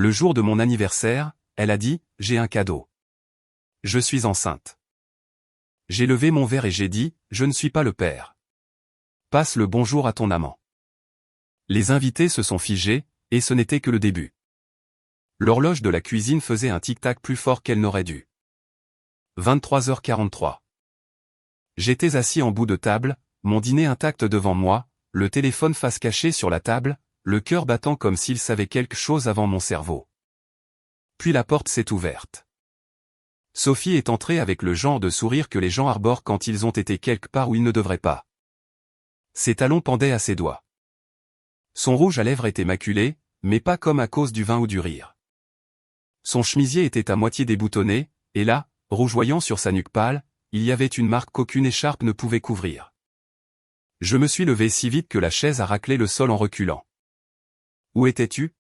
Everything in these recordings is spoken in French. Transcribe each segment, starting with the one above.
Le jour de mon anniversaire, elle a dit, j'ai un cadeau. Je suis enceinte. J'ai levé mon verre et j'ai dit, je ne suis pas le père. Passe le bonjour à ton amant. Les invités se sont figés, et ce n'était que le début. L'horloge de la cuisine faisait un tic-tac plus fort qu'elle n'aurait dû. 23h43. J'étais assis en bout de table, mon dîner intact devant moi, le téléphone face cachée sur la table, le cœur battant comme s'il savait quelque chose avant mon cerveau. Puis la porte s'est ouverte. Sophie est entrée avec le genre de sourire que les gens arborent quand ils ont été quelque part où ils ne devraient pas. Ses talons pendaient à ses doigts. Son rouge à lèvres était maculé, mais pas comme à cause du vin ou du rire. Son chemisier était à moitié déboutonné, et là, rougeoyant sur sa nuque pâle, il y avait une marque qu'aucune écharpe ne pouvait couvrir. Je me suis levé si vite que la chaise a raclé le sol en reculant. Où étais-tu?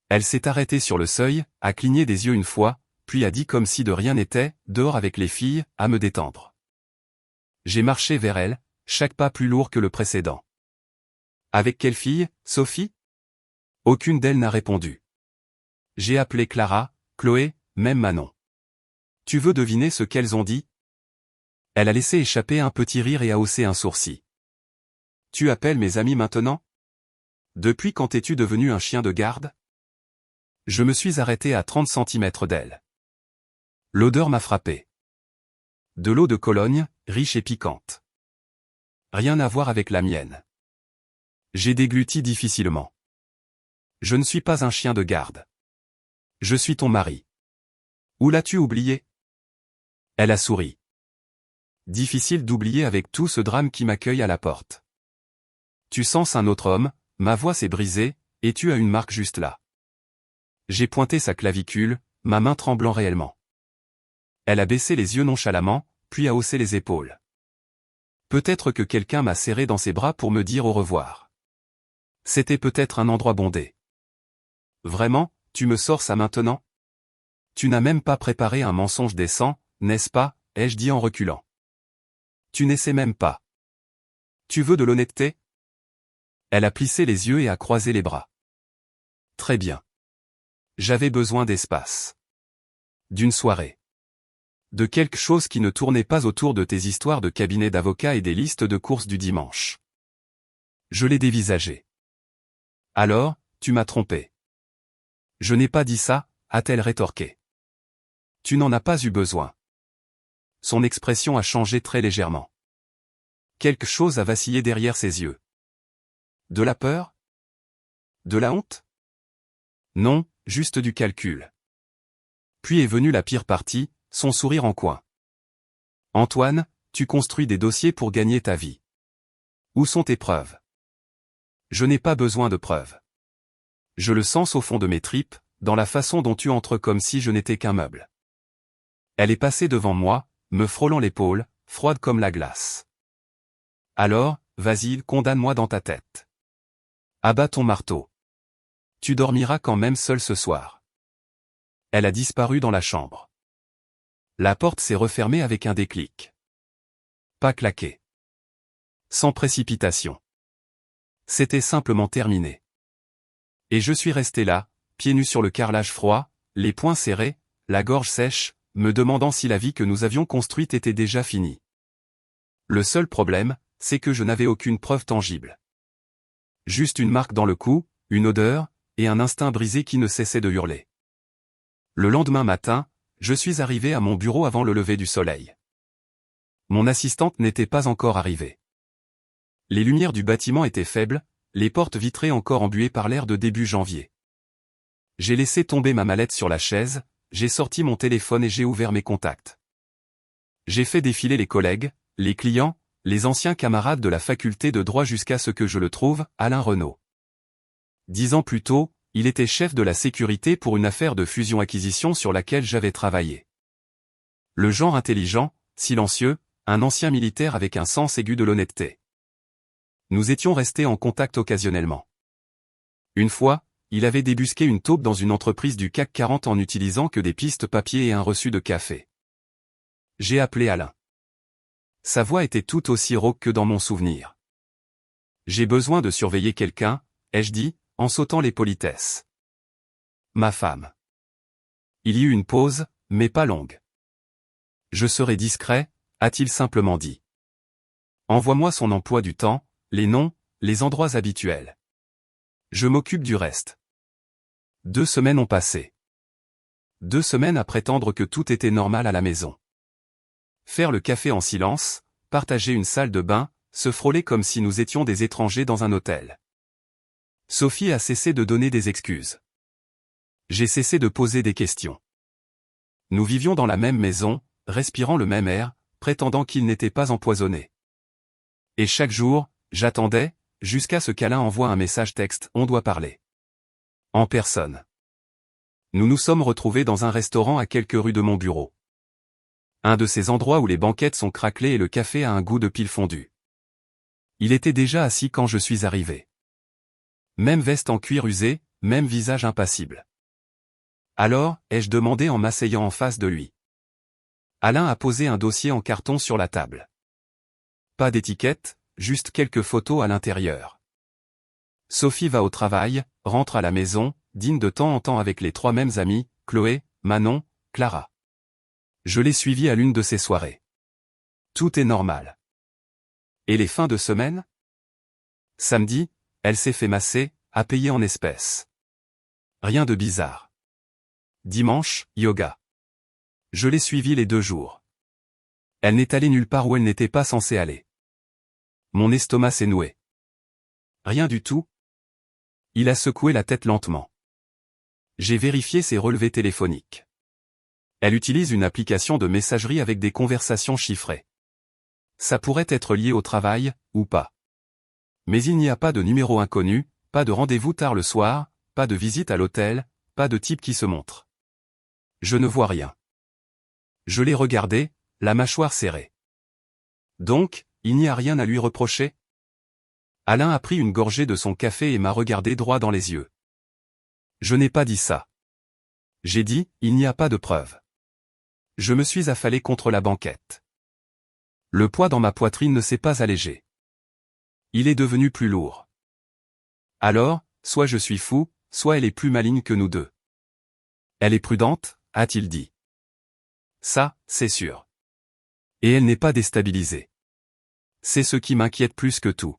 Elle s'est arrêtée sur le seuil, a cligné des yeux une fois, puis a dit comme si de rien n'était, dehors avec les filles, à me détendre. J'ai marché vers elle, chaque pas plus lourd que le précédent. Avec quelle fille, Sophie? Aucune d'elles n'a répondu. J'ai appelé Clara, Chloé, même Manon. Tu veux deviner ce qu'elles ont dit? Elle a laissé échapper un petit rire et a haussé un sourcil. Tu appelles mes amis maintenant? Depuis quand es-tu devenu un chien de garde? Je me suis arrêté à 30 centimètres d'elle. L'odeur m'a frappé. De l'eau de Cologne, riche et piquante. Rien à voir avec la mienne. J'ai dégluti difficilement. Je ne suis pas un chien de garde. Je suis ton mari. Où l'as-tu oublié? Elle a souri. Difficile d'oublier avec tout ce drame qui m'accueille à la porte. Tu sens un autre homme, ma voix s'est brisée, et tu as une marque juste là. J'ai pointé sa clavicule, ma main tremblant réellement. Elle a baissé les yeux nonchalamment, puis a haussé les épaules. Peut-être que quelqu'un m'a serré dans ses bras pour me dire au revoir. C'était peut-être un endroit bondé. Vraiment, tu me sors ça maintenant? Tu n'as même pas préparé un mensonge décent, n'est-ce pas, ai-je dit en reculant. Tu n'essaies même pas. Tu veux de l'honnêteté? Elle a plissé les yeux et a croisé les bras. Très bien. J'avais besoin d'espace. D'une soirée. De quelque chose qui ne tournait pas autour de tes histoires de cabinet d'avocats et des listes de courses du dimanche. Je l'ai dévisagé. Alors, tu m'as trompé. Je n'ai pas dit ça, a-t-elle rétorqué. Tu n'en as pas eu besoin. Son expression a changé très légèrement. Quelque chose a vacillé derrière ses yeux. De la peur? De la honte? Non, juste du calcul. Puis est venue la pire partie, son sourire en coin. Antoine, tu construis des dossiers pour gagner ta vie. Où sont tes preuves? Je n'ai pas besoin de preuves. Je le sens au fond de mes tripes, dans la façon dont tu entres comme si je n'étais qu'un meuble. Elle est passée devant moi, me frôlant l'épaule, froide comme la glace. Alors, vas-y, condamne-moi dans ta tête. Abat ton marteau. Tu dormiras quand même seul ce soir. Elle a disparu dans la chambre. La porte s'est refermée avec un déclic. Pas claqué. Sans précipitation. C'était simplement terminé. Et je suis resté là, pieds nus sur le carrelage froid, les poings serrés, la gorge sèche, me demandant si la vie que nous avions construite était déjà finie. Le seul problème, c'est que je n'avais aucune preuve tangible. Juste une marque dans le cou, une odeur, et un instinct brisé qui ne cessait de hurler. Le lendemain matin, je suis arrivé à mon bureau avant le lever du soleil. Mon assistante n'était pas encore arrivée. Les lumières du bâtiment étaient faibles, les portes vitrées encore embuées par l'air de début janvier. J'ai laissé tomber ma mallette sur la chaise, j'ai sorti mon téléphone et j'ai ouvert mes contacts. J'ai fait défiler les collègues, les clients, les anciens camarades de la faculté de droit jusqu'à ce que je le trouve, Alain Renaud. 10 ans plus tôt, il était chef de la sécurité pour une affaire de fusion-acquisition sur laquelle j'avais travaillé. Le genre intelligent, silencieux, un ancien militaire avec un sens aigu de l'honnêteté. Nous étions restés en contact occasionnellement. Une fois, il avait débusqué une taupe dans une entreprise du CAC 40 en n'utilisant que des pistes papier et un reçu de café. J'ai appelé Alain. Sa voix était tout aussi rauque que dans mon souvenir. J'ai besoin de surveiller quelqu'un, ai-je dit, en sautant les politesses. ma femme. Il y eut une pause, mais pas longue. Je serai discret, a-t-il simplement dit. Envoie-moi son emploi du temps, les noms, les endroits habituels. Je m'occupe du reste. 2 semaines ont passé. 2 semaines à prétendre que tout était normal à la maison. Faire le café en silence, partager une salle de bain, se frôler comme si nous étions des étrangers dans un hôtel. Sophie a cessé de donner des excuses. J'ai cessé de poser des questions. Nous vivions dans la même maison, respirant le même air, prétendant qu'il n'était pas empoisonné. Et chaque jour, j'attendais, jusqu'à ce qu'Alain envoie un message texte « On doit parler ». En personne. Nous nous sommes retrouvés dans un restaurant à quelques rues de mon bureau. Un de ces endroits où les banquettes sont craquelées et le café a un goût de pile fondue. Il était déjà assis quand je suis arrivé. Même veste en cuir usé, même visage impassible. Alors, ai-je demandé en m'asseyant en face de lui. Alain a posé un dossier en carton sur la table. Pas d'étiquette, juste quelques photos à l'intérieur. Sophie va au travail, rentre à la maison, dîne de temps en temps avec les 3 mêmes amies, Chloé, Manon, Clara. Je l'ai suivie à l'une de ces soirées. Tout est normal. Et les fins de semaine? Samedi, elle s'est fait masser, a payé en espèces. Rien de bizarre. Dimanche, yoga. Je l'ai suivie les 2 jours. Elle n'est allée nulle part où elle n'était pas censée aller. Mon estomac s'est noué. Rien du tout. Il a secoué la tête lentement. J'ai vérifié ses relevés téléphoniques. Elle utilise une application de messagerie avec des conversations chiffrées. Ça pourrait être lié au travail, ou pas. Mais il n'y a pas de numéro inconnu, pas de rendez-vous tard le soir, pas de visite à l'hôtel, pas de type qui se montre. Je ne vois rien. Je l'ai regardé, la mâchoire serrée. Donc, il n'y a rien à lui reprocher? Alain a pris une gorgée de son café et m'a regardé droit dans les yeux. Je n'ai pas dit ça. J'ai dit, il n'y a pas de preuves. Je me suis affalé contre la banquette. Le poids dans ma poitrine ne s'est pas allégé. Il est devenu plus lourd. Alors, soit je suis fou, soit elle est plus maligne que nous deux. Elle est prudente, a-t-il dit. Ça, c'est sûr. Et elle n'est pas déstabilisée. C'est ce qui m'inquiète plus que tout.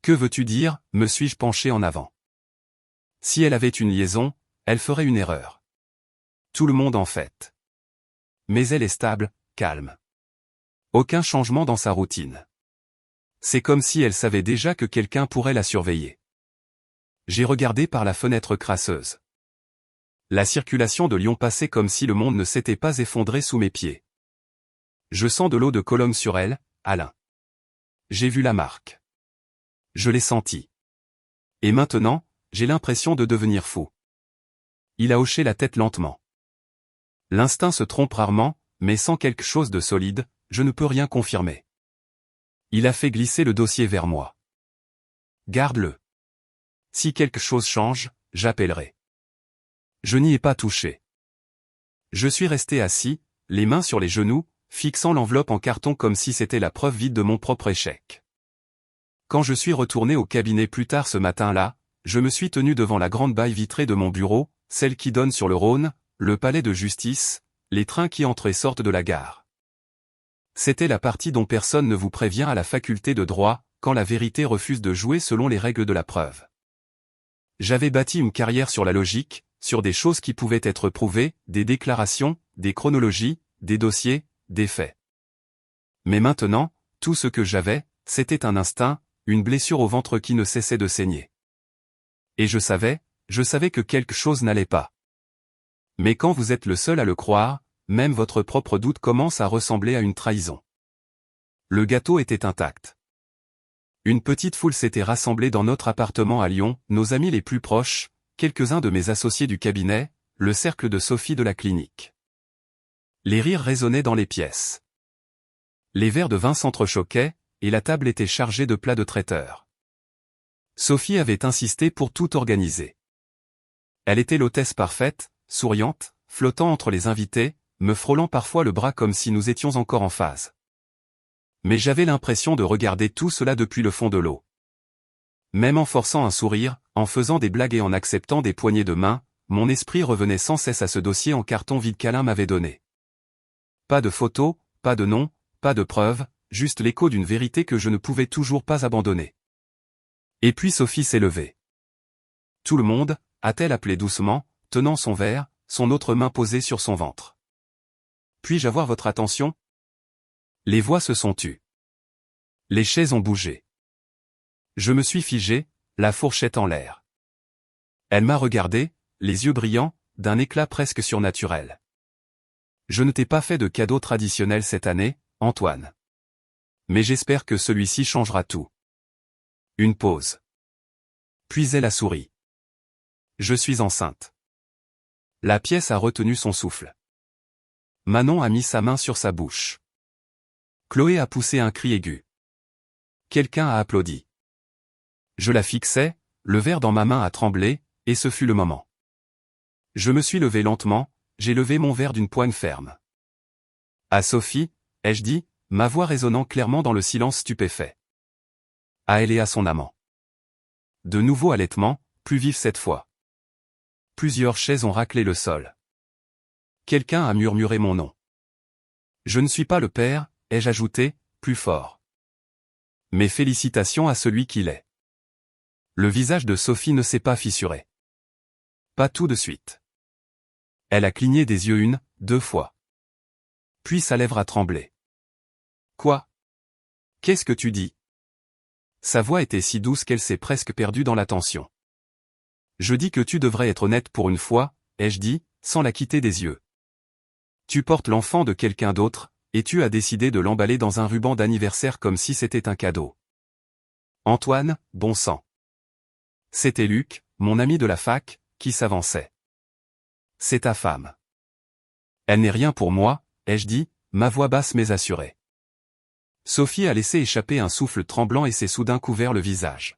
Que veux-tu dire, me suis-je penché en avant. Si elle avait une liaison, elle ferait une erreur. Tout le monde en fait. Mais elle est stable, calme. Aucun changement dans sa routine. C'est comme si elle savait déjà que quelqu'un pourrait la surveiller. J'ai regardé par la fenêtre crasseuse. La circulation de Lyon passait comme si le monde ne s'était pas effondré sous mes pieds. Je sens de l'eau de Cologne sur elle, Alain. J'ai vu la marque. Je l'ai senti. Et maintenant, j'ai l'impression de devenir fou. Il a hoché la tête lentement. L'instinct se trompe rarement, mais sans quelque chose de solide, je ne peux rien confirmer. Il a fait glisser le dossier vers moi. Garde-le. Si quelque chose change, j'appellerai. Je n'y ai pas touché. Je suis resté assis, les mains sur les genoux, fixant l'enveloppe en carton comme si c'était la preuve vide de mon propre échec. Quand je suis retourné au cabinet plus tard ce matin-là, je me suis tenu devant la grande baille vitrée de mon bureau, celle qui donne sur le Rhône, le palais de justice, les trains qui entrent et sortent de la gare. C'était la partie dont personne ne vous prévient à la faculté de droit, quand la vérité refuse de jouer selon les règles de la preuve. J'avais bâti une carrière sur la logique, sur des choses qui pouvaient être prouvées, des déclarations, des chronologies, des dossiers, des faits. Mais maintenant, tout ce que j'avais, c'était un instinct, une blessure au ventre qui ne cessait de saigner. Et je savais que quelque chose n'allait pas. Mais quand vous êtes le seul à le croire, même votre propre doute commence à ressembler à une trahison. Le gâteau était intact. Une petite foule s'était rassemblée dans notre appartement à Lyon, nos amis les plus proches, quelques-uns de mes associés du cabinet, le cercle de Sophie de la clinique. Les rires résonnaient dans les pièces. Les verres de vin s'entrechoquaient, et la table était chargée de plats de traiteur. Sophie avait insisté pour tout organiser. Elle était l'hôtesse parfaite, souriante, flottant entre les invités, me frôlant parfois le bras comme si nous étions encore en phase. Mais j'avais l'impression de regarder tout cela depuis le fond de l'eau. Même en forçant un sourire, en faisant des blagues et en acceptant des poignées de main, mon esprit revenait sans cesse à ce dossier en carton vide qu'Alain m'avait donné. Pas de photos, pas de nom, pas de preuves, juste l'écho d'une vérité que je ne pouvais toujours pas abandonner. Et puis Sophie s'est levée. Tout le monde, a-t-elle appelé doucement, tenant son verre, son autre main posée sur son ventre. Puis-je avoir votre attention? Les voix se sont tues. Les chaises ont bougé. Je me suis figé, la fourchette en l'air. Elle m'a regardé, les yeux brillants, d'un éclat presque surnaturel. Je ne t'ai pas fait de cadeau traditionnel cette année, Antoine. Mais j'espère que celui-ci changera tout. Une pause. Puis elle a souri. Je suis enceinte. La pièce a retenu son souffle. Manon a mis sa main sur sa bouche. Chloé a poussé un cri aigu. Quelqu'un a applaudi. Je la fixais, le verre dans ma main a tremblé, et ce fut le moment. Je me suis levé lentement, j'ai levé mon verre d'une poigne ferme. À Sophie, ai-je dit, ma voix résonnant clairement dans le silence stupéfait. À elle et à son amant. De nouveau allaitement, plus vif cette fois. Plusieurs chaises ont raclé le sol. Quelqu'un a murmuré mon nom. Je ne suis pas le père, ai-je ajouté, plus fort. Mes félicitations à celui qui l'est. Le visage de Sophie ne s'est pas fissuré. Pas tout de suite. Elle a cligné des yeux 1, 2 fois. Puis sa lèvre a tremblé. Quoi? Qu'est-ce que tu dis? Sa voix était si douce qu'elle s'est presque perdue dans la tension. Je dis que tu devrais être honnête pour une fois, ai-je dit, sans la quitter des yeux. Tu portes l'enfant de quelqu'un d'autre, et tu as décidé de l'emballer dans un ruban d'anniversaire comme si c'était un cadeau. Antoine, bon sang. C'était Luc, mon ami de la fac, qui s'avançait. C'est ta femme. Elle n'est rien pour moi, ai-je dit, ma voix basse mais assurée. Sophie a laissé échapper un souffle tremblant et s'est soudain couvert le visage.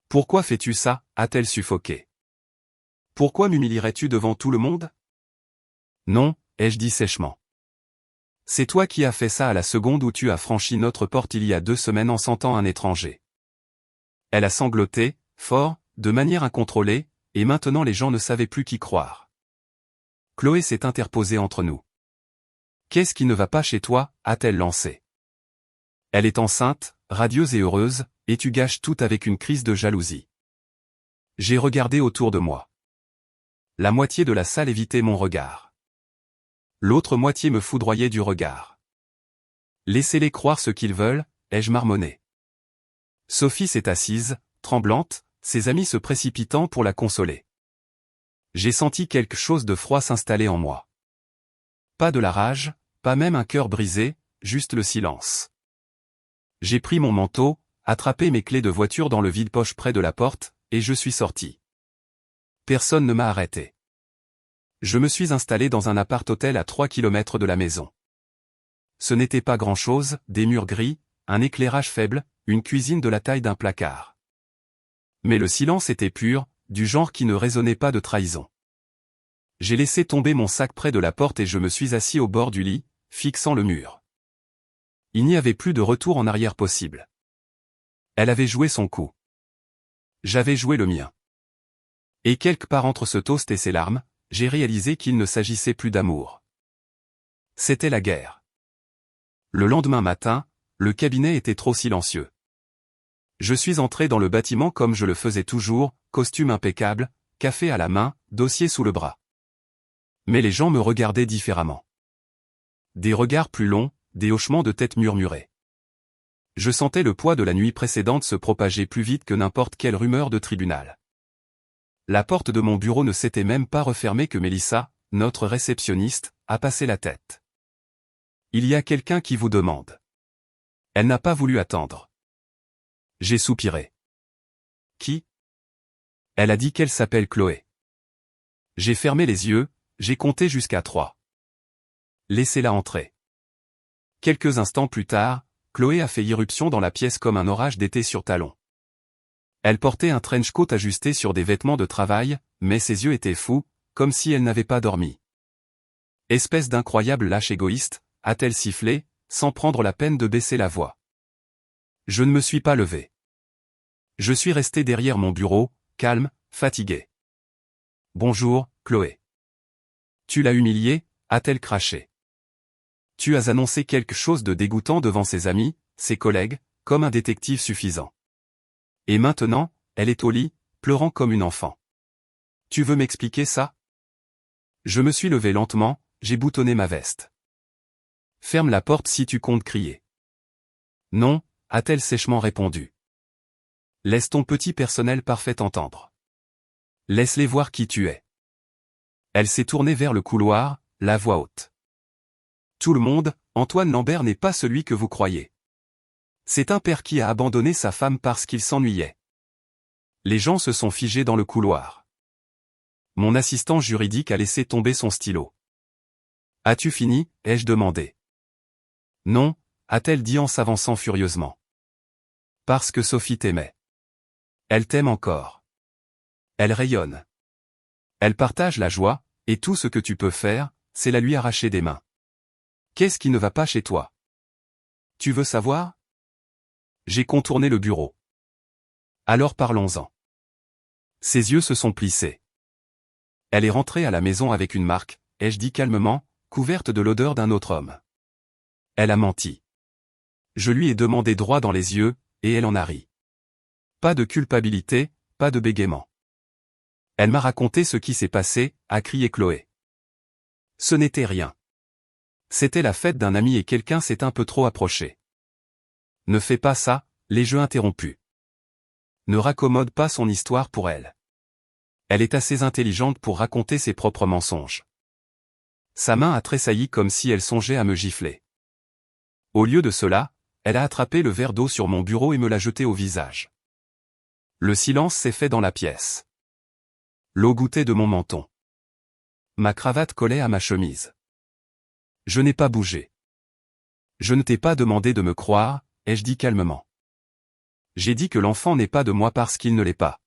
Pourquoi fais-tu ça, a-t-elle suffoqué. Pourquoi m'humilierais-tu devant tout le monde? Non, ai-je dit sèchement. C'est toi qui as fait ça à la seconde où tu as franchi notre porte il y a 2 semaines en sentant un étranger. Elle a sangloté, fort, de manière incontrôlée, et maintenant les gens ne savaient plus qui croire. Chloé s'est interposée entre nous. Qu'est-ce qui ne va pas chez toi, a-t-elle lancé. Elle est enceinte, radieuse et heureuse, et tu gâches tout avec une crise de jalousie. J'ai regardé autour de moi. La moitié de la salle évitait mon regard. L'autre moitié me foudroyait du regard. Laissez-les croire ce qu'ils veulent, ai-je marmonné. Sophie s'est assise, tremblante, ses amis se précipitant pour la consoler. J'ai senti quelque chose de froid s'installer en moi. Pas de la rage, pas même un cœur brisé, juste le silence. J'ai pris mon manteau, attrapé mes clés de voiture dans le vide-poche près de la porte, et je suis sorti. Personne ne m'a arrêté. Je me suis installé dans un appart-hôtel à 3 kilomètres de la maison. Ce n'était pas grand-chose, des murs gris, un éclairage faible, une cuisine de la taille d'un placard. Mais le silence était pur, du genre qui ne résonnait pas de trahison. J'ai laissé tomber mon sac près de la porte et je me suis assis au bord du lit, fixant le mur. Il n'y avait plus de retour en arrière possible. Elle avait joué son coup. J'avais joué le mien. Et quelque part entre ce toast et ses larmes, j'ai réalisé qu'il ne s'agissait plus d'amour. C'était la guerre. Le lendemain matin, le cabinet était trop silencieux. Je suis entré dans le bâtiment comme je le faisais toujours, costume impeccable, café à la main, dossier sous le bras. Mais les gens me regardaient différemment. Des regards plus longs, des hochements de tête murmurés. Je sentais le poids de la nuit précédente se propager plus vite que n'importe quelle rumeur de tribunal. La porte de mon bureau ne s'était même pas refermée que Mélissa, notre réceptionniste, a passé la tête. Il y a quelqu'un qui vous demande. Elle n'a pas voulu attendre. J'ai soupiré. Qui? Elle a dit qu'elle s'appelle Chloé. J'ai fermé les yeux, j'ai compté jusqu'à 3. Laissez-la entrer. Quelques instants plus tard, Chloé a fait irruption dans la pièce comme un orage d'été sur talons. Elle portait un trench coat ajusté sur des vêtements de travail, mais ses yeux étaient fous, comme si elle n'avait pas dormi. Espèce d'incroyable lâche égoïste, a-t-elle sifflé, sans prendre la peine de baisser la voix. Je ne me suis pas levé. Je suis resté derrière mon bureau, calme, fatigué. Bonjour, Chloé. Tu l'as humiliée, a-t-elle craché. Tu as annoncé quelque chose de dégoûtant devant ses amis, ses collègues, comme un détective suffisant. Et maintenant, elle est au lit, pleurant comme une enfant. Tu veux m'expliquer ça? Je me suis levé lentement, j'ai boutonné ma veste. Ferme la porte si tu comptes crier. Non, a-t-elle sèchement répondu. Laisse ton petit personnel parfait entendre. Laisse-les voir qui tu es. Elle s'est tournée vers le couloir, la voix haute. Tout le monde, Antoine Lambert n'est pas celui que vous croyez. C'est un père qui a abandonné sa femme parce qu'il s'ennuyait. Les gens se sont figés dans le couloir. Mon assistant juridique a laissé tomber son stylo. As-tu fini, ai-je demandé. Non, a-t-elle dit en s'avançant furieusement. Parce que Sophie t'aimait. Elle t'aime encore. Elle rayonne. Elle partage la joie, et tout ce que tu peux faire, c'est la lui arracher des mains. Qu'est-ce qui ne va pas chez toi? Tu veux savoir? J'ai contourné le bureau. Alors parlons-en. Ses yeux se sont plissés. Elle est rentrée à la maison avec une marque, ai-je dit calmement, couverte de l'odeur d'un autre homme. Elle a menti. Je lui ai demandé droit dans les yeux, et elle en a ri. Pas de culpabilité, pas de bégaiement. Elle m'a raconté ce qui s'est passé, a crié Chloé. Ce n'était rien. C'était la fête d'un ami et quelqu'un s'est un peu trop approché. Ne fais pas ça, les jeux interrompus. Ne raccommode pas son histoire pour elle. Elle est assez intelligente pour raconter ses propres mensonges. Sa main a tressailli comme si elle songeait à me gifler. Au lieu de cela, elle a attrapé le verre d'eau sur mon bureau et me l'a jeté au visage. Le silence s'est fait dans la pièce. L'eau goûtait de mon menton. Ma cravate collait à ma chemise. Je n'ai pas bougé. Je ne t'ai pas demandé de me croire, ai-je dit calmement. J'ai dit que l'enfant n'est pas de moi parce qu'il ne l'est pas.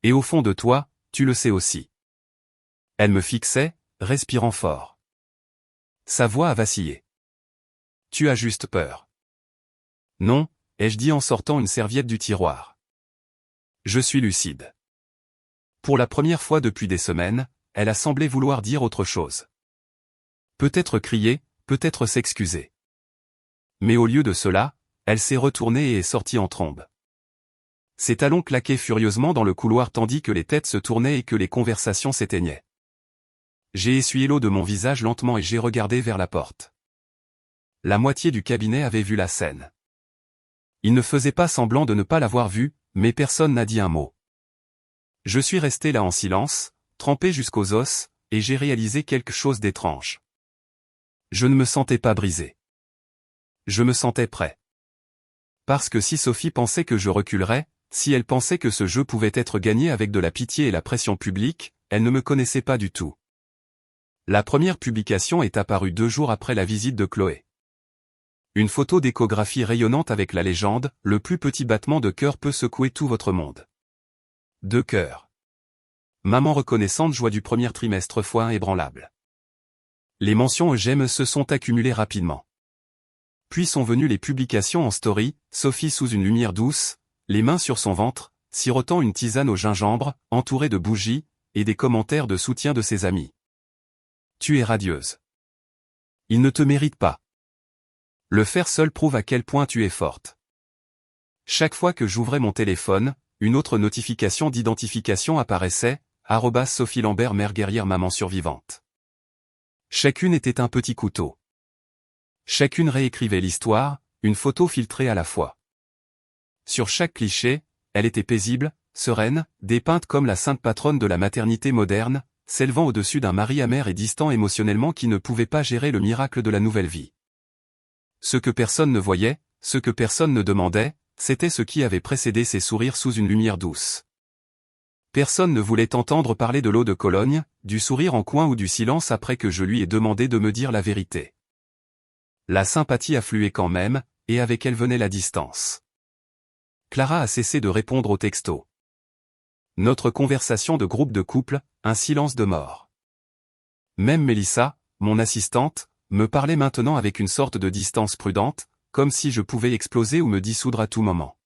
Et au fond de toi, tu le sais aussi. Elle me fixait, respirant fort. Sa voix a vacillé. Tu as juste peur. Non, ai-je dit en sortant une serviette du tiroir. Je suis lucide. Pour la première fois depuis des semaines, elle a semblé vouloir dire autre chose. Peut-être crier, peut-être s'excuser. Mais au lieu de cela, elle s'est retournée et est sortie en trombe. Ses talons claquaient furieusement dans le couloir tandis que les têtes se tournaient et que les conversations s'éteignaient. J'ai essuyé l'eau de mon visage lentement et j'ai regardé vers la porte. La moitié du cabinet avait vu la scène. Il ne faisait pas semblant de ne pas l'avoir vue, mais personne n'a dit un mot. Je suis resté là en silence, trempé jusqu'aux os, et j'ai réalisé quelque chose d'étrange. Je ne me sentais pas brisé. Je me sentais prêt. Parce que si Sophie pensait que je reculerais, si elle pensait que ce jeu pouvait être gagné avec de la pitié et la pression publique, elle ne me connaissait pas du tout. La première publication est apparue 2 jours après la visite de Chloé. Une photo d'échographie rayonnante avec la légende « Le plus petit battement de cœur peut secouer tout votre monde ». 2 cœurs. Maman reconnaissante joie du premier trimestre × ébranlable. Les mentions j'aime se sont accumulées rapidement. Puis sont venues les publications en story, Sophie sous une lumière douce, les mains sur son ventre, sirotant une tisane au gingembre, entourée de bougies, et des commentaires de soutien de ses amis. Tu es radieuse. Il ne te mérite pas. Le faire seul prouve à quel point tu es forte. Chaque fois que j'ouvrais mon téléphone, une autre notification d'identification apparaissait, @Sophie Lambert mère guerrière maman survivante. Chacune était un petit couteau. Chacune réécrivait l'histoire, une photo filtrée à la fois. Sur chaque cliché, elle était paisible, sereine, dépeinte comme la sainte patronne de la maternité moderne, s'élevant au-dessus d'un mari amer et distant émotionnellement qui ne pouvait pas gérer le miracle de la nouvelle vie. Ce que personne ne voyait, ce que personne ne demandait, c'était ce qui avait précédé ses sourires sous une lumière douce. Personne ne voulait entendre parler de l'eau de Cologne, du sourire en coin ou du silence après que je lui ai demandé de me dire la vérité. La sympathie affluait quand même, et avec elle venait la distance. Clara a cessé de répondre aux textos. Notre conversation de groupe de couple, un silence de mort. Même Mélissa, mon assistante, me parlait maintenant avec une sorte de distance prudente, comme si je pouvais exploser ou me dissoudre à tout moment.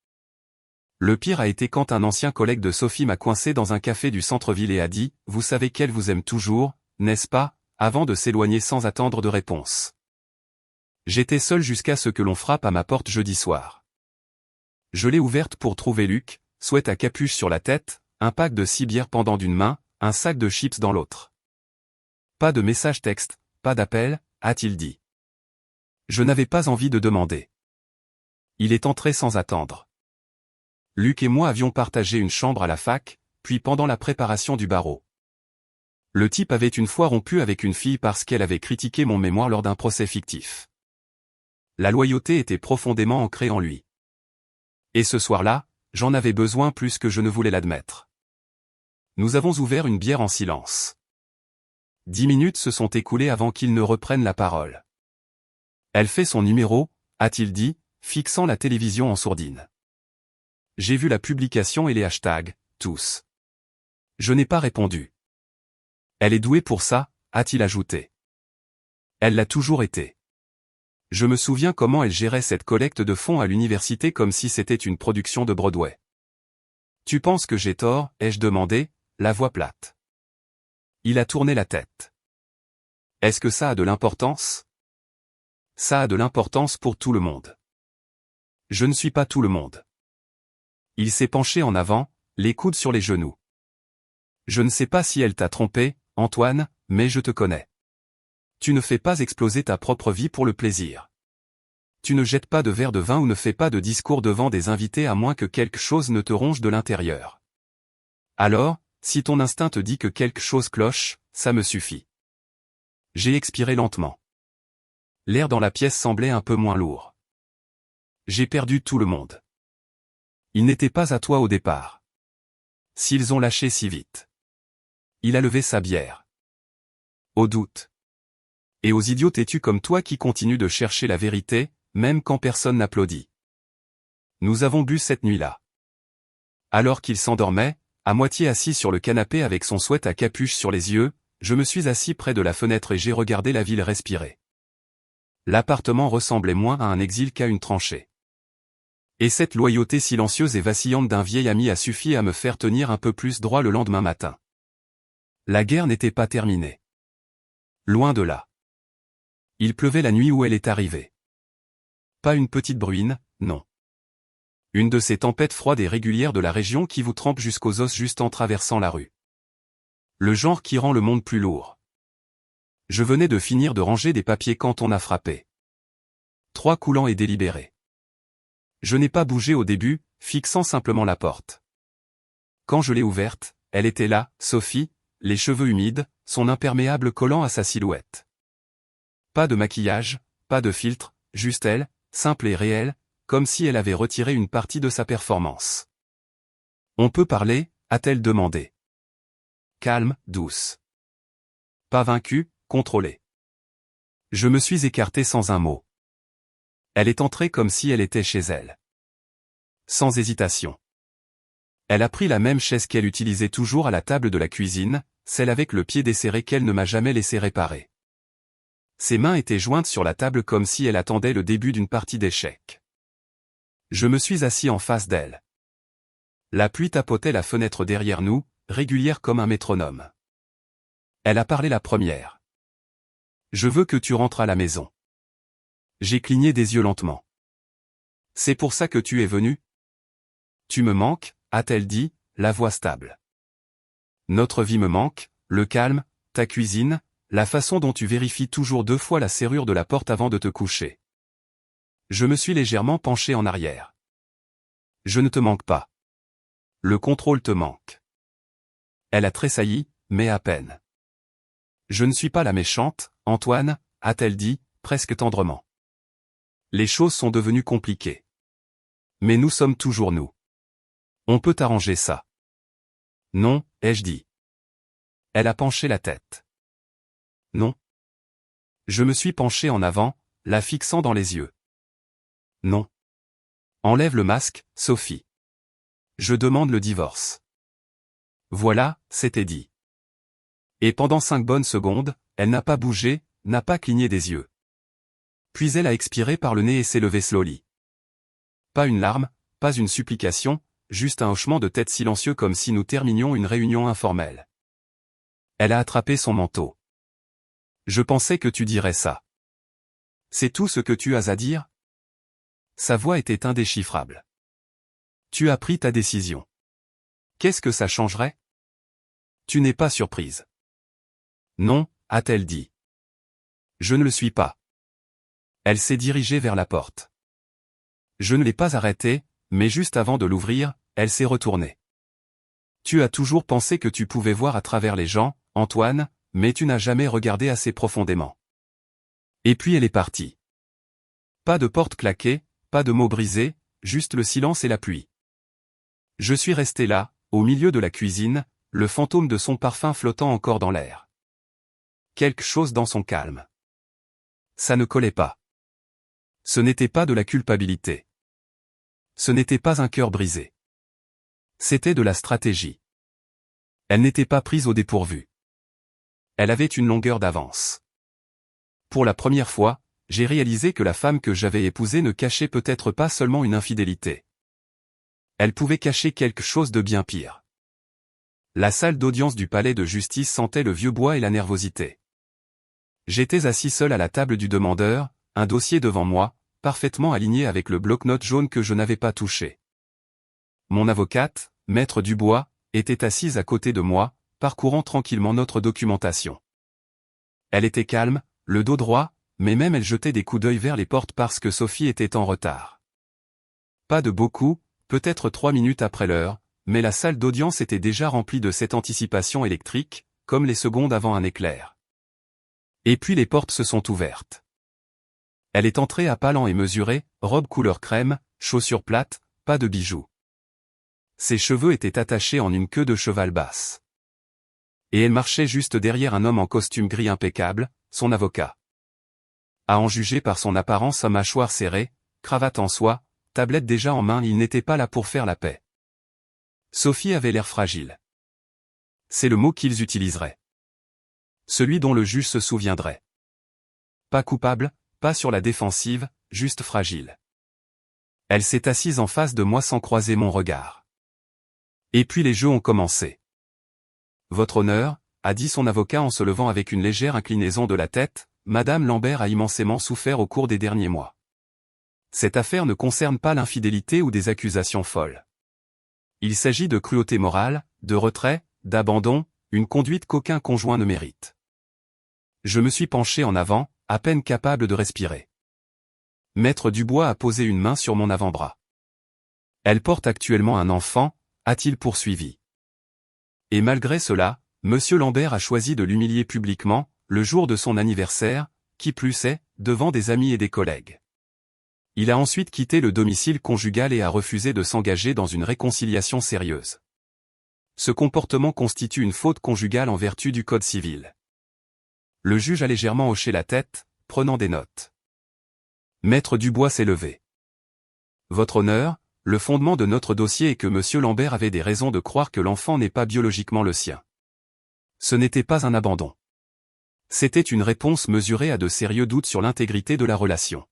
Le pire a été quand un ancien collègue de Sophie m'a coincé dans un café du centre-ville et a dit « Vous savez qu'elle vous aime toujours, n'est-ce pas ?» avant de s'éloigner sans attendre de réponse. J'étais seul jusqu'à ce que l'on frappe à ma porte jeudi soir. Je l'ai ouverte pour trouver Luc, sweat à capuche sur la tête, un pack de 6 bières pendant d'une main, un sac de chips dans l'autre. Pas de message texte, pas d'appel, a-t-il dit. Je n'avais pas envie de demander. Il est entré sans attendre. Luc et moi avions partagé une chambre à la fac, puis pendant la préparation du barreau. Le type avait une fois rompu avec une fille parce qu'elle avait critiqué mon mémoire lors d'un procès fictif. La loyauté était profondément ancrée en lui. Et ce soir-là, j'en avais besoin plus que je ne voulais l'admettre. Nous avons ouvert une bière en silence. 10 minutes se sont écoulées avant qu'il ne reprenne la parole. Elle fait son numéro, a-t-il dit, fixant la télévision en sourdine. J'ai vu la publication et les hashtags, tous. Je n'ai pas répondu. Elle est douée pour ça, a-t-il ajouté. Elle l'a toujours été. Je me souviens comment elle gérait cette collecte de fonds à l'université comme si c'était une production de Broadway. Tu penses que j'ai tort, ai-je demandé, la voix plate. Il a tourné la tête. Est-ce que ça a de l'importance? Ça a de l'importance pour tout le monde. Je ne suis pas tout le monde. Il s'est penché en avant, les coudes sur les genoux. Je ne sais pas si elle t'a trompé, Antoine, mais je te connais. Tu ne fais pas exploser ta propre vie pour le plaisir. Tu ne jettes pas de verre de vin ou ne fais pas de discours devant des invités à moins que quelque chose ne te ronge de l'intérieur. Alors, si ton instinct te dit que quelque chose cloche, ça me suffit. J'ai expiré lentement. L'air dans la pièce semblait un peu moins lourd. J'ai perdu tout le monde. Ils n'étaient pas à toi au départ. S'ils ont lâché si vite. Il a levé sa bière. Au doute. Et aux idiots têtus comme toi qui continuent de chercher la vérité, même quand personne n'applaudit. Nous avons bu cette nuit-là. Alors qu'il s'endormait, à moitié assis sur le canapé avec son sweat à capuche sur les yeux, je me suis assis près de la fenêtre et j'ai regardé la ville respirer. L'appartement ressemblait moins à un exil qu'à une tranchée. Et cette loyauté silencieuse et vacillante d'un vieil ami a suffi à me faire tenir un peu plus droit le lendemain matin. La guerre n'était pas terminée. Loin de là. Il pleuvait la nuit où elle est arrivée. Pas une petite bruine, non. Une de ces tempêtes froides et régulières de la région qui vous trempent jusqu'aux os juste en traversant la rue. Le genre qui rend le monde plus lourd. Je venais de finir de ranger des papiers quand on a frappé. 3 coulants et délibérés. Je n'ai pas bougé au début, fixant simplement la porte. Quand je l'ai ouverte, elle était là, Sophie, les cheveux humides, son imperméable collant à sa silhouette. Pas de maquillage, pas de filtre, juste elle, simple et réelle, comme si elle avait retiré une partie de sa performance. On peut parler, a-t-elle demandé. Calme, douce. Pas vaincue, contrôlée. Je me suis écarté sans un mot. Elle est entrée comme si elle était chez elle. Sans hésitation. Elle a pris la même chaise qu'elle utilisait toujours à la table de la cuisine, celle avec le pied desserré qu'elle ne m'a jamais laissé réparer. Ses mains étaient jointes sur la table comme si elle attendait le début d'une partie d'échecs. Je me suis assis en face d'elle. La pluie tapotait la fenêtre derrière nous, régulière comme un métronome. Elle a parlé la première. Je veux que tu rentres à la maison. J'ai cligné des yeux lentement. C'est pour ça que tu es venu? Tu me manques, a-t-elle dit, la voix stable. Notre vie me manque, le calme, ta cuisine, la façon dont tu vérifies toujours 2 fois la serrure de la porte avant de te coucher. Je me suis légèrement penché en arrière. Je ne te manque pas. Le contrôle te manque. Elle a tressailli, mais à peine. Je ne suis pas la méchante, Antoine, a-t-elle dit, presque tendrement. Les choses sont devenues compliquées. Mais nous sommes toujours nous. On peut arranger ça. Non, ai-je dit. Elle a penché la tête. Non. Je me suis penché en avant, la fixant dans les yeux. Non. Enlève le masque, Sophie. Je demande le divorce. Voilà, c'était dit. Et pendant 5 bonnes secondes, elle n'a pas bougé, n'a pas cligné des yeux. Puis elle a expiré par le nez et s'est levée slowly. Pas une larme, pas une supplication, juste un hochement de tête silencieux comme si nous terminions une réunion informelle. Elle a attrapé son manteau. Je pensais que tu dirais ça. C'est tout ce que tu as à dire? Sa voix était indéchiffrable. Tu as pris ta décision. Qu'est-ce que ça changerait? Tu n'es pas surprise. Non, a-t-elle dit. Je ne le suis pas. Elle s'est dirigée vers la porte. Je ne l'ai pas arrêtée, mais juste avant de l'ouvrir, elle s'est retournée. Tu as toujours pensé que tu pouvais voir à travers les gens, Antoine, mais tu n'as jamais regardé assez profondément. Et puis elle est partie. Pas de porte claquée, pas de mots brisés, juste le silence et la pluie. Je suis resté là, au milieu de la cuisine, le fantôme de son parfum flottant encore dans l'air. Quelque chose dans son calme. Ça ne collait pas. Ce n'était pas de la culpabilité. Ce n'était pas un cœur brisé. C'était de la stratégie. Elle n'était pas prise au dépourvu. Elle avait une longueur d'avance. Pour la première fois, j'ai réalisé que la femme que j'avais épousée ne cachait peut-être pas seulement une infidélité. Elle pouvait cacher quelque chose de bien pire. La salle d'audience du palais de justice sentait le vieux bois et la nervosité. J'étais assis seul à la table du demandeur, un dossier devant moi, parfaitement aligné avec le bloc-notes jaune que je n'avais pas touché. Mon avocate, Maître Dubois, était assise à côté de moi, parcourant tranquillement notre documentation. Elle était calme, le dos droit, mais même elle jetait des coups d'œil vers les portes parce que Sophie était en retard. Pas de beaucoup, peut-être 3 minutes après l'heure, mais la salle d'audience était déjà remplie de cette anticipation électrique, comme les secondes avant un éclair. Et puis les portes se sont ouvertes. Elle est entrée à pas lents et mesurés, robe couleur crème, chaussures plates, pas de bijoux. Ses cheveux étaient attachés en une queue de cheval basse. Et elle marchait juste derrière un homme en costume gris impeccable, son avocat. À en juger par son apparence à mâchoire serrée, cravate en soie, tablette déjà en main, il n'était pas là pour faire la paix. Sophie avait l'air fragile. C'est le mot qu'ils utiliseraient. Celui dont le juge se souviendrait. Pas coupable, pas sur la défensive, juste fragile. Elle s'est assise en face de moi sans croiser mon regard. Et puis les jeux ont commencé. Votre honneur, a dit son avocat en se levant avec une légère inclinaison de la tête, Madame Lambert a immensément souffert au cours des derniers mois. Cette affaire ne concerne pas l'infidélité ou des accusations folles. Il s'agit de cruauté morale, de retrait, d'abandon, une conduite qu'aucun conjoint ne mérite. Je me suis penché en avant, à peine capable de respirer. Maître Dubois a posé une main sur mon avant-bras. Elle porte actuellement un enfant, a-t-il poursuivi. Et malgré cela, Monsieur Lambert a choisi de l'humilier publiquement, le jour de son anniversaire, qui plus est, devant des amis et des collègues. Il a ensuite quitté le domicile conjugal et a refusé de s'engager dans une réconciliation sérieuse. Ce comportement constitue une faute conjugale en vertu du Code civil. Le juge a légèrement hoché la tête, prenant des notes. Maître Dubois s'est levé. Votre honneur, le fondement de notre dossier est que Monsieur Lambert avait des raisons de croire que l'enfant n'est pas biologiquement le sien. Ce n'était pas un abandon. C'était une réponse mesurée à de sérieux doutes sur l'intégrité de la relation.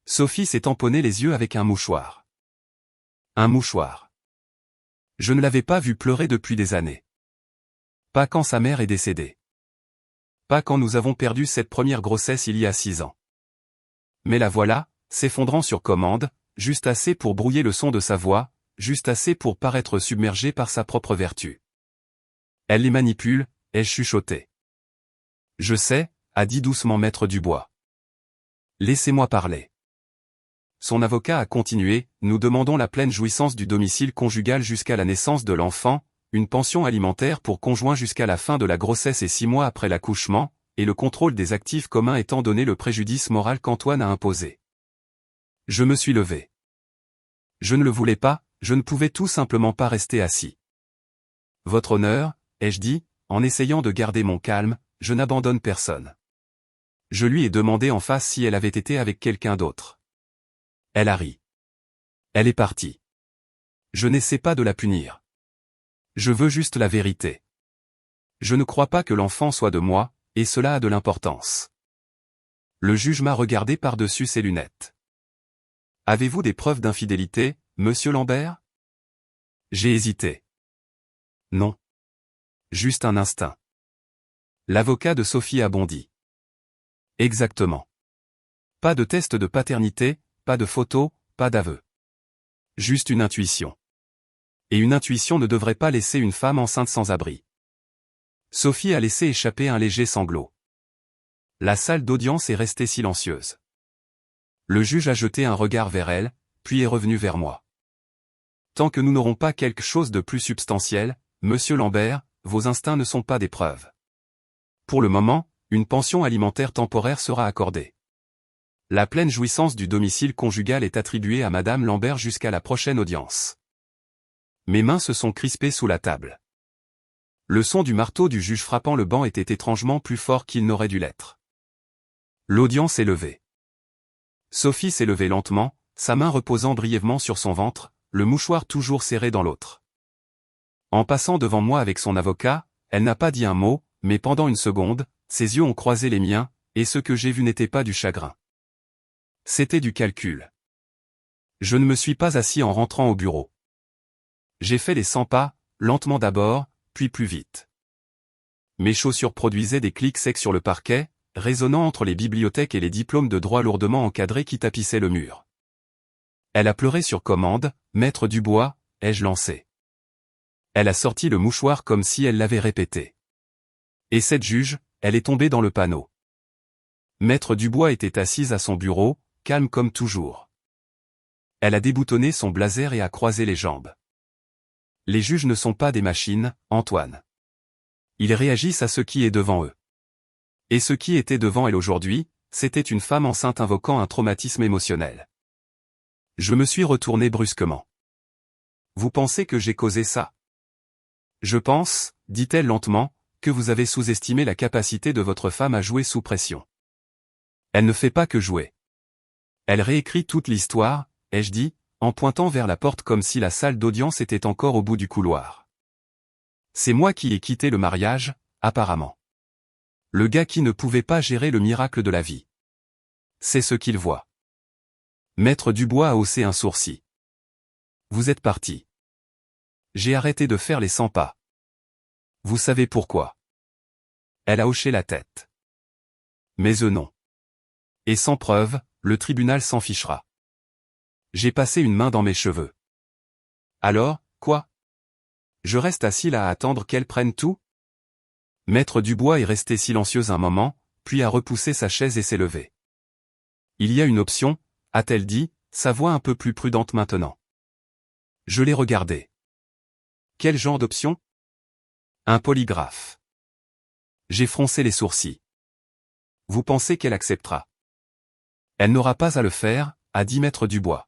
Sophie s'est tamponnée les yeux avec un mouchoir. Un mouchoir. Je ne l'avais pas vue pleurer depuis des années. Pas quand sa mère est décédée. Pas quand nous avons perdu cette première grossesse il y a 6 ans. Mais la voilà, s'effondrant sur commande, juste assez pour brouiller le son de sa voix, juste assez pour paraître submergée par sa propre vertu. Elle les manipule, ai-je chuchoté. Je sais, a dit doucement Maître Dubois. Laissez-moi parler. Son avocat a continué, nous demandons la pleine jouissance du domicile conjugal jusqu'à la naissance de l'enfant, une pension alimentaire pour conjoint jusqu'à la fin de la grossesse et 6 mois après l'accouchement, et le contrôle des actifs communs étant donné le préjudice moral qu'Antoine a imposé. Je me suis levé. Je ne le voulais pas, je ne pouvais tout simplement pas rester assis. Votre honneur, ai-je dit, en essayant de garder mon calme, je n'abandonne personne. Je lui ai demandé en face si elle avait été avec quelqu'un d'autre. Elle a ri. Elle est partie. Je n'essaie pas de la punir. Je veux juste la vérité. Je ne crois pas que l'enfant soit de moi, et cela a de l'importance. Le juge m'a regardé par-dessus ses lunettes. Avez-vous des preuves d'infidélité, Monsieur Lambert? J'ai hésité. Non. Juste un instinct. L'avocat de Sophie a bondi. Exactement. Pas de test de paternité, pas de photo, pas d'aveu. Juste une intuition. Et une intuition ne devrait pas laisser une femme enceinte sans abri. Sophie a laissé échapper un léger sanglot. La salle d'audience est restée silencieuse. Le juge a jeté un regard vers elle, puis est revenu vers moi. Tant que nous n'aurons pas quelque chose de plus substantiel, monsieur Lambert, vos instincts ne sont pas des preuves. Pour le moment, une pension alimentaire temporaire sera accordée. La pleine jouissance du domicile conjugal est attribuée à madame Lambert jusqu'à la prochaine audience. Mes mains se sont crispées sous la table. Le son du marteau du juge frappant le banc était étrangement plus fort qu'il n'aurait dû l'être. L'audience est levée. Sophie s'est levée lentement, sa main reposant brièvement sur son ventre, le mouchoir toujours serré dans l'autre. En passant devant moi avec son avocat, elle n'a pas dit un mot, mais pendant une seconde, ses yeux ont croisé les miens, et ce que j'ai vu n'était pas du chagrin. C'était du calcul. Je ne me suis pas assis en rentrant au bureau. J'ai fait les 100 pas, lentement d'abord, puis plus vite. Mes chaussures produisaient des clics secs sur le parquet, résonnant entre les bibliothèques et les diplômes de droit lourdement encadrés qui tapissaient le mur. Elle a pleuré sur commande, maître Dubois, ai-je lancé. Elle a sorti le mouchoir comme si elle l'avait répété. Et cette juge, elle est tombée dans le panneau. Maître Dubois était assise à son bureau, calme comme toujours. Elle a déboutonné son blazer et a croisé les jambes. Les juges ne sont pas des machines, Antoine. Ils réagissent à ce qui est devant eux. Et ce qui était devant elle aujourd'hui, c'était une femme enceinte invoquant un traumatisme émotionnel. Je me suis retourné brusquement. Vous pensez que j'ai causé ça? Je pense, dit-elle lentement, que vous avez sous-estimé la capacité de votre femme à jouer sous pression. Elle ne fait pas que jouer. Elle réécrit toute l'histoire, ai-je dit, en pointant vers la porte comme si la salle d'audience était encore au bout du couloir. C'est moi qui ai quitté le mariage, apparemment. Le gars qui ne pouvait pas gérer le miracle de la vie. C'est ce qu'il voit. Maître Dubois a haussé un sourcil. Vous êtes parti. J'ai arrêté de faire les 100 pas. Vous savez pourquoi. Elle a hoché la tête. Mais eux non. Et sans preuve, le tribunal s'en fichera. J'ai passé une main dans mes cheveux. Alors, quoi? Je reste assis là à attendre qu'elle prenne tout? Maître Dubois est resté silencieux un moment, puis a repoussé sa chaise et s'est levé. Il y a une option, a-t-elle dit, sa voix un peu plus prudente maintenant. Je l'ai regardé. Quel genre d'option? Un polygraphe. J'ai froncé les sourcils. Vous pensez qu'elle acceptera? Elle n'aura pas à le faire, a dit Maître Dubois.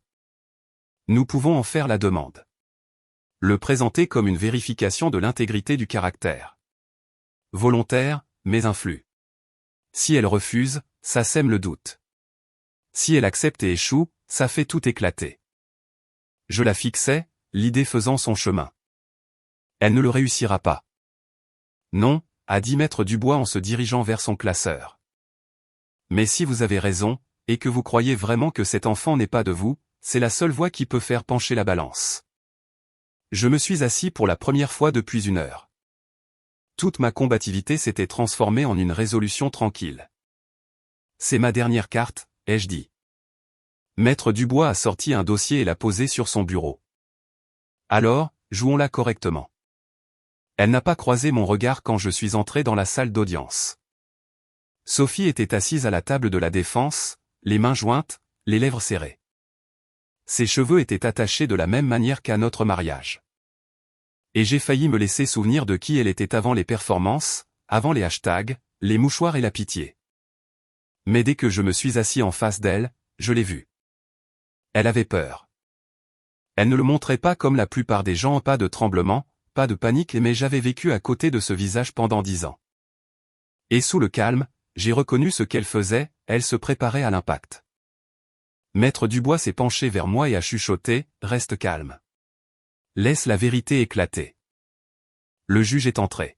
Nous pouvons en faire la demande. Le présenter comme une vérification de l'intégrité du caractère. Volontaire, mais influe. Si elle refuse, ça sème le doute. Si elle accepte et échoue, ça fait tout éclater. Je la fixais, l'idée faisant son chemin. Elle ne le réussira pas. Non, a dit Maître Dubois en se dirigeant vers son classeur. Mais si vous avez raison, et que vous croyez vraiment que cet enfant n'est pas de vous, c'est la seule voie qui peut faire pencher la balance. Je me suis assis pour la première fois depuis 1 heure. Toute ma combativité s'était transformée en une résolution tranquille. C'est ma dernière carte, ai-je dit. Maître Dubois a sorti un dossier et l'a posé sur son bureau. Alors, jouons-la correctement. Elle n'a pas croisé mon regard quand je suis entré dans la salle d'audience. Sophie était assise à la table de la défense, les mains jointes, les lèvres serrées. Ses cheveux étaient attachés de la même manière qu'à notre mariage. Et j'ai failli me laisser souvenir de qui elle était avant les performances, avant les hashtags, les mouchoirs et la pitié. Mais dès que je me suis assis en face d'elle, je l'ai vue. Elle avait peur. Elle ne le montrait pas comme la plupart des gens, pas de tremblement, pas de panique, mais j'avais vécu à côté de ce visage pendant 10 ans. Et sous le calme, j'ai reconnu ce qu'elle faisait, elle se préparait à l'impact. Maître Dubois s'est penché vers moi et a chuchoté, « Reste calme. Laisse la vérité éclater. » Le juge est entré.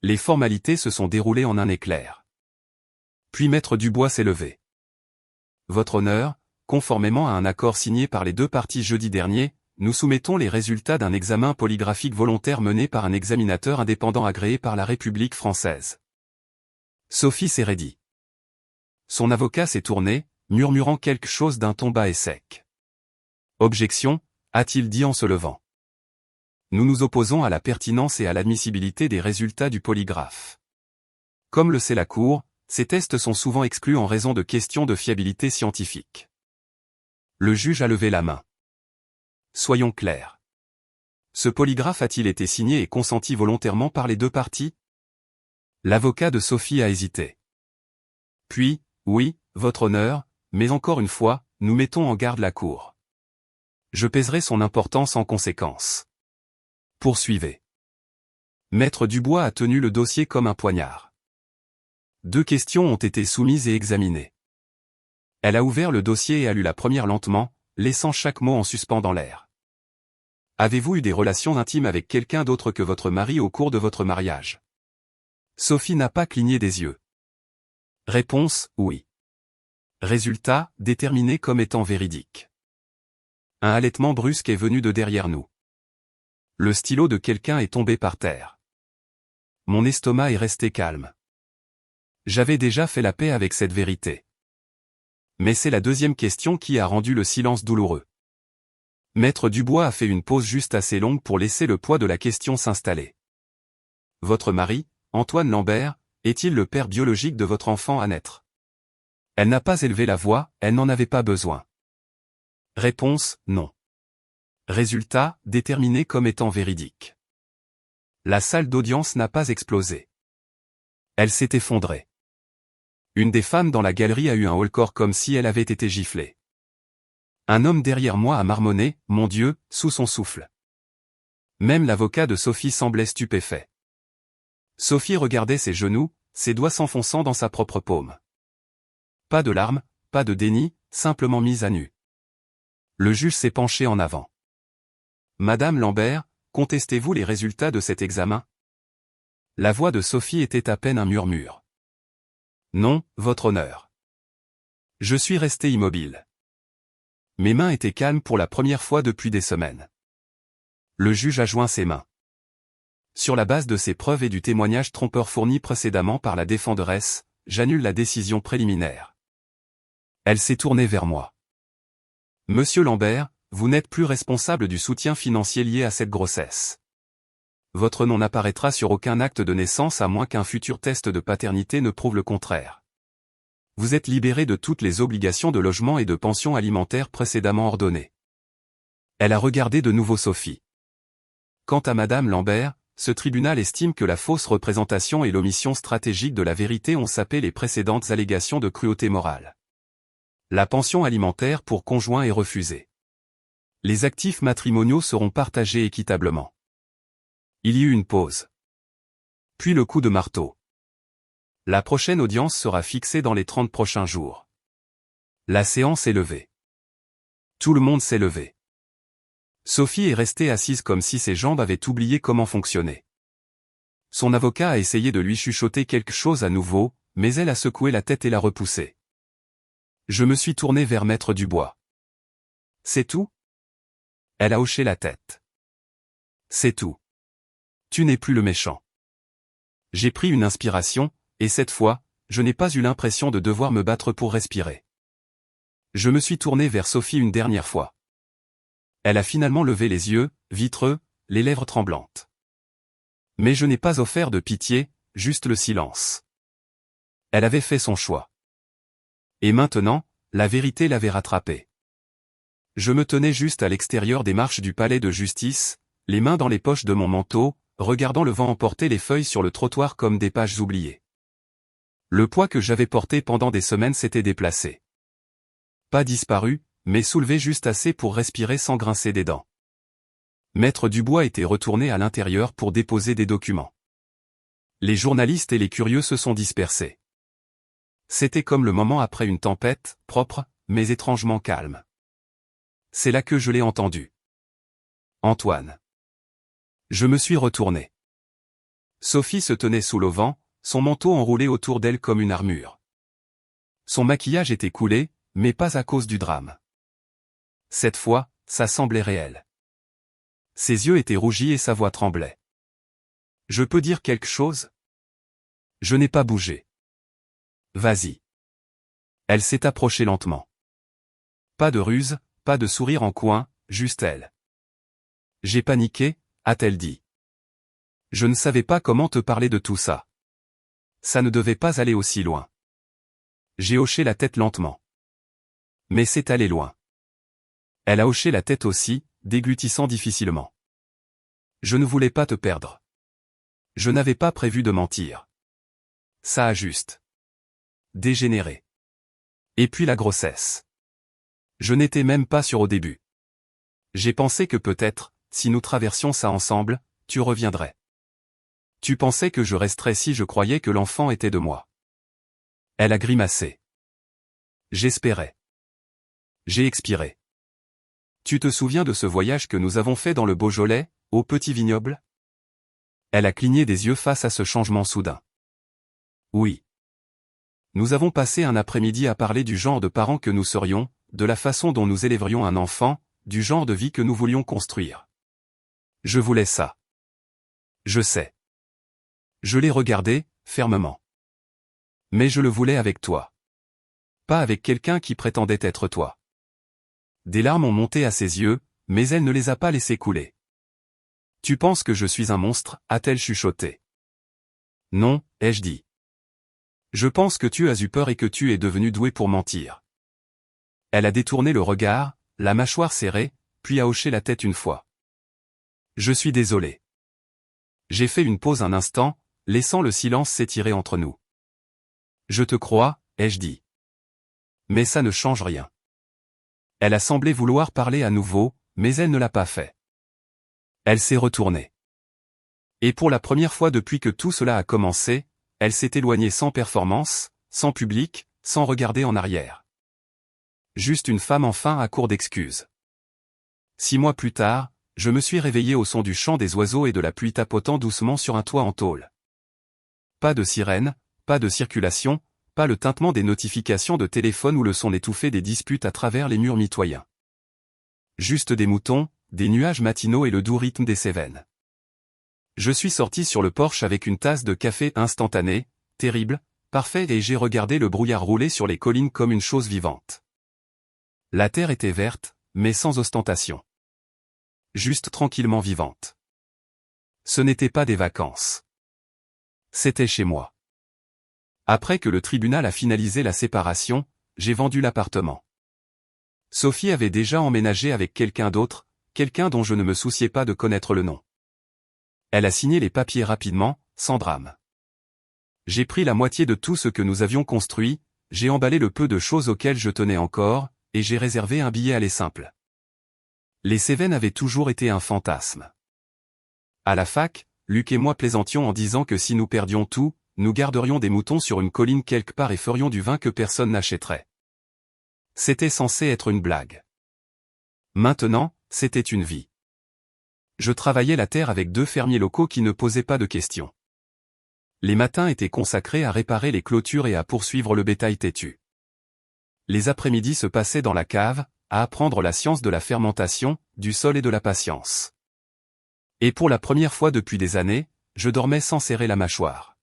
Les formalités se sont déroulées en un éclair. Puis Maître Dubois s'est levé. Votre honneur, conformément à un accord signé par les 2 parties jeudi dernier, nous soumettons les résultats d'un examen polygraphique volontaire mené par un examinateur indépendant agréé par la République française. Sophie s'est raidie. Son avocat s'est tourné, murmurant quelque chose d'un ton bas et sec. « Objection », a-t-il dit en se levant. « Nous nous opposons à la pertinence et à l'admissibilité des résultats du polygraphe. Comme le sait la Cour, ces tests sont souvent exclus en raison de questions de fiabilité scientifique. » Le juge a levé la main. Soyons clairs. Ce polygraphe a-t-il été signé et consenti volontairement par les deux parties? L'avocat de Sophie a hésité. Puis, oui, votre honneur, mais encore une fois, nous mettons en garde la Cour. Je pèserai son importance en conséquence. Poursuivez. Maître Dubois a tenu le dossier comme un poignard. 2 questions ont été soumises et examinées. Elle a ouvert le dossier et a lu la première lentement, laissant chaque mot en suspens dans l'air. Avez-vous eu des relations intimes avec quelqu'un d'autre que votre mari au cours de votre mariage? Sophie n'a pas cligné des yeux. Réponse, oui. Résultat, déterminé comme étant véridique. Un halètement brusque est venu de derrière nous. Le stylo de quelqu'un est tombé par terre. Mon estomac est resté calme. J'avais déjà fait la paix avec cette vérité. Mais c'est la deuxième question qui a rendu le silence douloureux. Maître Dubois a fait une pause juste assez longue pour laisser le poids de la question s'installer. Votre mari, Antoine Lambert, est-il le père biologique de votre enfant à naître? Elle n'a pas élevé la voix, elle n'en avait pas besoin. Réponse, non. Résultat, déterminé comme étant véridique. La salle d'audience n'a pas explosé. Elle s'est effondrée. Une des femmes dans la galerie a eu un haut-le-corps comme si elle avait été giflée. Un homme derrière moi a marmonné, mon Dieu, sous son souffle. Même l'avocat de Sophie semblait stupéfait. Sophie regardait ses genoux, ses doigts s'enfonçant dans sa propre paume. Pas de larmes, pas de déni, simplement mise à nu. Le juge s'est penché en avant. Madame Lambert, contestez-vous les résultats de cet examen? La voix de Sophie était à peine un murmure. Non, votre honneur. Je suis resté immobile. Mes mains étaient calmes pour la première fois depuis des semaines. Le juge a joint ses mains. Sur la base de ces preuves et du témoignage trompeur fourni précédemment par la défenderesse, j'annule la décision préliminaire. Elle s'est tournée vers moi. Monsieur Lambert, vous n'êtes plus responsable du soutien financier lié à cette grossesse. Votre nom n'apparaîtra sur aucun acte de naissance à moins qu'un futur test de paternité ne prouve le contraire. Vous êtes libéré de toutes les obligations de logement et de pension alimentaire précédemment ordonnées. Elle a regardé de nouveau Sophie. Quant à Madame Lambert, ce tribunal estime que la fausse représentation et l'omission stratégique de la vérité ont sapé les précédentes allégations de cruauté morale. La pension alimentaire pour conjoint est refusée. Les actifs matrimoniaux seront partagés équitablement. Il y eut une pause. Puis le coup de marteau. La prochaine audience sera fixée dans les 30 prochains jours. La séance est levée. Tout le monde s'est levé. Sophie est restée assise comme si ses jambes avaient oublié comment fonctionner. Son avocat a essayé de lui chuchoter quelque chose à nouveau, mais elle a secoué la tête et l'a repoussé. Je me suis tourné vers Maître Dubois. C'est tout? Elle a hoché la tête. C'est tout. Tu n'es plus le méchant. J'ai pris une inspiration, et cette fois, je n'ai pas eu l'impression de devoir me battre pour respirer. Je me suis tourné vers Sophie une dernière fois. Elle a finalement levé les yeux, vitreux, les lèvres tremblantes. Mais je n'ai pas offert de pitié, juste le silence. Elle avait fait son choix. Et maintenant, la vérité l'avait rattrapée. Je me tenais juste à l'extérieur des marches du palais de justice, les mains dans les poches de mon manteau, regardant le vent emporter les feuilles sur le trottoir comme des pages oubliées. Le poids que j'avais porté pendant des semaines s'était déplacé. Pas disparu, mais soulevé juste assez pour respirer sans grincer des dents. Maître Dubois était retourné à l'intérieur pour déposer des documents. Les journalistes et les curieux se sont dispersés. C'était comme le moment après une tempête, propre, mais étrangement calme. C'est là que je l'ai entendu. Antoine. Je me suis retourné. Sophie se tenait sous l'auvent, son manteau enroulé autour d'elle comme une armure. Son maquillage était coulé, mais pas à cause du drame. Cette fois, ça semblait réel. Ses yeux étaient rougis et sa voix tremblait. Je peux dire quelque chose? Je n'ai pas bougé. Vas-y. Elle s'est approchée lentement. Pas de ruse, pas de sourire en coin, juste elle. J'ai paniqué, a-t-elle dit. Je ne savais pas comment te parler de tout ça. Ça ne devait pas aller aussi loin. J'ai hoché la tête lentement. Mais c'est allé loin. Elle a hoché la tête aussi, déglutissant difficilement. Je ne voulais pas te perdre. Je n'avais pas prévu de mentir. Ça a juste dégénéré. Et puis la grossesse. Je n'étais même pas sûr au début. J'ai pensé que peut-être, si nous traversions ça ensemble, tu reviendrais. Tu pensais que je resterais si je croyais que l'enfant était de moi. Elle a grimacé. J'espérais. J'ai expiré. Tu te souviens de ce voyage que nous avons fait dans le Beaujolais, au petit vignoble? Elle a cligné des yeux face à ce changement soudain. Oui. Nous avons passé un après-midi à parler du genre de parents que nous serions, de la façon dont nous élèverions un enfant, du genre de vie que nous voulions construire. Je voulais ça. Je sais. Je l'ai regardé, fermement. Mais je le voulais avec toi. Pas avec quelqu'un qui prétendait être toi. Des larmes ont monté à ses yeux, mais elle ne les a pas laissées couler. Tu penses que je suis un monstre, a-t-elle chuchoté. Non, ai-je dit. Je pense que tu as eu peur et que tu es devenu doué pour mentir. Elle a détourné le regard, la mâchoire serrée, puis a hoché la tête une fois. Je suis désolé. J'ai fait une pause un instant, laissant le silence s'étirer entre nous. Je te crois, ai-je dit. Mais ça ne change rien. Elle a semblé vouloir parler à nouveau, mais elle ne l'a pas fait. Elle s'est retournée. Et pour la première fois depuis que tout cela a commencé, elle s'est éloignée sans performance, sans public, sans regarder en arrière. Juste une femme enfin à court d'excuses. 6 mois plus tard, je me suis réveillé au son du chant des oiseaux et de la pluie tapotant doucement sur un toit en tôle. Pas de sirène, pas de circulation, pas le tintement des notifications de téléphone ou le son étouffé des disputes à travers les murs mitoyens. Juste des moutons, des nuages matinaux et le doux rythme des Cévennes. Je suis sorti sur le porche avec une tasse de café instantané, terrible, parfait et j'ai regardé le brouillard rouler sur les collines comme une chose vivante. La terre était verte, mais sans ostentation. Juste tranquillement vivante. Ce n'était pas des vacances. C'était chez moi. Après que le tribunal a finalisé la séparation, j'ai vendu l'appartement. Sophie avait déjà emménagé avec quelqu'un d'autre, quelqu'un dont je ne me souciais pas de connaître le nom. Elle a signé les papiers rapidement, sans drame. J'ai pris la moitié de tout ce que nous avions construit, j'ai emballé le peu de choses auxquelles je tenais encore, et j'ai réservé un billet aller simple. Les Cévennes avaient toujours été un fantasme. À la fac, Luc et moi plaisantions en disant que si nous perdions tout, nous garderions des moutons sur une colline quelque part et ferions du vin que personne n'achèterait. C'était censé être une blague. Maintenant, c'était une vie. Je travaillais la terre avec 2 fermiers locaux qui ne posaient pas de questions. Les matins étaient consacrés à réparer les clôtures et à poursuivre le bétail têtu. Les après-midi se passaient dans la cave, à apprendre la science de la fermentation, du sol et de la patience. Et pour la première fois depuis des années, je dormais sans serrer la mâchoire.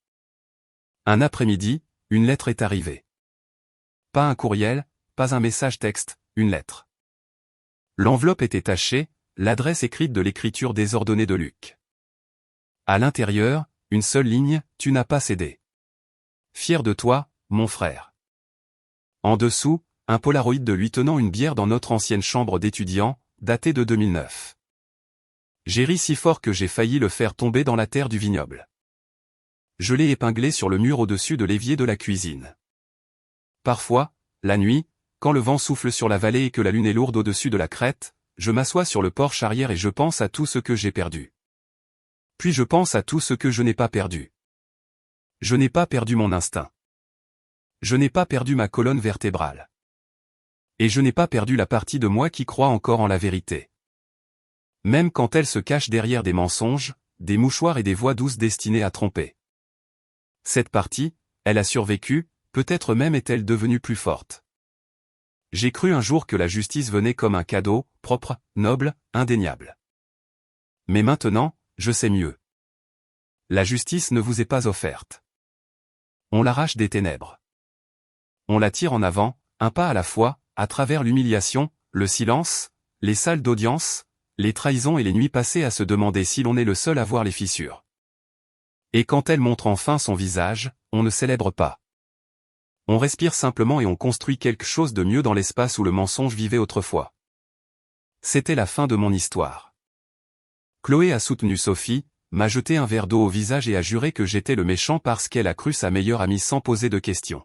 Un après-midi, une lettre est arrivée. Pas un courriel, pas un message texte, une lettre. L'enveloppe était tachée, l'adresse écrite de l'écriture désordonnée de Luc. À l'intérieur, une seule ligne, tu n'as pas cédé. Fier de toi, mon frère. En dessous, un polaroid de lui tenant une bière dans notre ancienne chambre d'étudiant, datée de 2009. J'ai ri si fort que j'ai failli le faire tomber dans la terre du vignoble. Je l'ai épinglé sur le mur au-dessus de l'évier de la cuisine. Parfois, la nuit, quand le vent souffle sur la vallée et que la lune est lourde au-dessus de la crête, je m'assois sur le porche arrière et je pense à tout ce que j'ai perdu. Puis je pense à tout ce que je n'ai pas perdu. Je n'ai pas perdu mon instinct. Je n'ai pas perdu ma colonne vertébrale. Et je n'ai pas perdu la partie de moi qui croit encore en la vérité. Même quand elle se cache derrière des mensonges, des mouchoirs et des voix douces destinées à tromper. Cette partie, elle a survécu, peut-être même est-elle devenue plus forte. J'ai cru un jour que la justice venait comme un cadeau, propre, noble, indéniable. Mais maintenant, je sais mieux. La justice ne vous est pas offerte. On l'arrache des ténèbres. On la tire en avant, un pas à la fois, à travers l'humiliation, le silence, les salles d'audience, les trahisons et les nuits passées à se demander si l'on est le seul à voir les fissures. Et quand elle montre enfin son visage, on ne célèbre pas. On respire simplement et on construit quelque chose de mieux dans l'espace où le mensonge vivait autrefois. C'était la fin de mon histoire. Chloé a soutenu Sophie, m'a jeté un verre d'eau au visage et a juré que j'étais le méchant parce qu'elle a cru sa meilleure amie sans poser de questions.